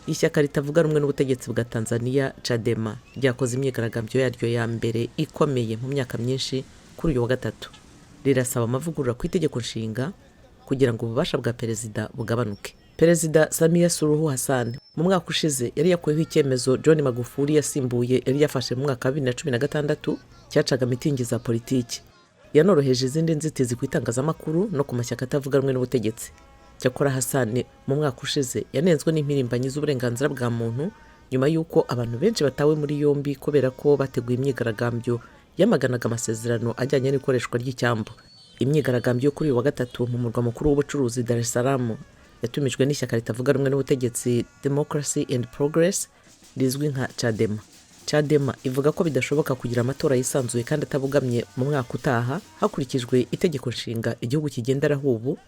Ishyaka ritavuga rumwe n'ubutegetsi bwa Tanzania Chadema ryakoze imyigaragambyo yaryo ya mbere ikomeye mu myaka myinshi kuri uyu wa gatatu. Rirasaba amavugurura ku itegeko nshinga kugira ngo ububasha bwa perezida bugabanuke. Perezida Samia Suluhu Hassan mu mwaka ushize yari yakuyeho icyemezo John Magufuli yasimbuye yari yafashe mu mwaka wa 2016 cyacaga mitingi za politiki. Yanoroheje izindi nzitizi ku itangazamakuru no ku mashyaka atavuga rumwe n'ubutegetsi. Cyakora Hassan mu mwaka ushize yanenzwe n'impirimbanyi z'uburenganzira bwa muntu nyuma y'uko abantu benshi batawe muri yombi kubera ko bateguye imyigaragambyo yamaganaga amasezerano ajyanye n'ikoreshwa ry'icyambu. Imyigaragambyo kuri uyu wa gatatu mu murwa mukuru w'ubucuruzi Dar es Salaam yatumijwe n'ishyaka ritavuga rumwe n'ubutegetsi Democracy and Progress rizwi nka Chadema. Chadema ivuga ko bidashoboka kugira amatora yisanzuye kandi atabugamye mu mwaka utaha hakurikijwe itegeko nshinga igihugu kigenderaho ubu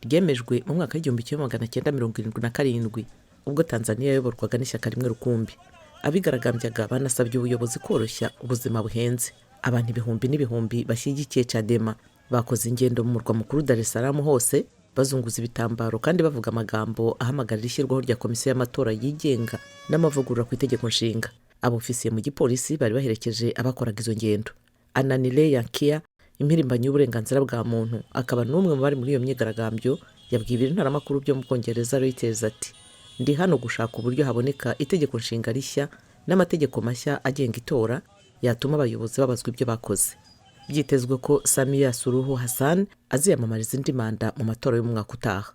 ryemejwe mu mwaka w'1977 ubwo Tanzania yayoborwaga n'ishyaka rimwe rukumbi. Abigaragambyaga banasabye ubuyobozi koroshya ubuzima buhenze. Abantu ibihumbi n'ibihumbi bashyigikiye Chadema bakoze ingendo mu murwa mukuru Dar es Salaam hose bazunguza ibitambaro kandi bavuga amagambo ahamagarira ishyirwaho rya komisiyo y'amatora yigenga n'amavugurura ku itegeko nshinga. Abofisiye mu gipolisi bari baherekeje abakoraga izo ngendo. Ananile Yankia, impirimbanyi y'uburenganzira bwa muntu akaba n'umwe mu bari muri iyo myigaragambyo, yabwiye ibiro ntaramakuru byo mu Bwongereza Reuters ati ndi hano gushaka uburyo haboneka itegeko nshinga rishya n'amategeko mashya agenga itora yatuma abayobozi babazwa ibyo bakoze. Byitezwe ko Samia Suluhu Hassan aziyamamariza indi manda mu matora y'umwaka utaha.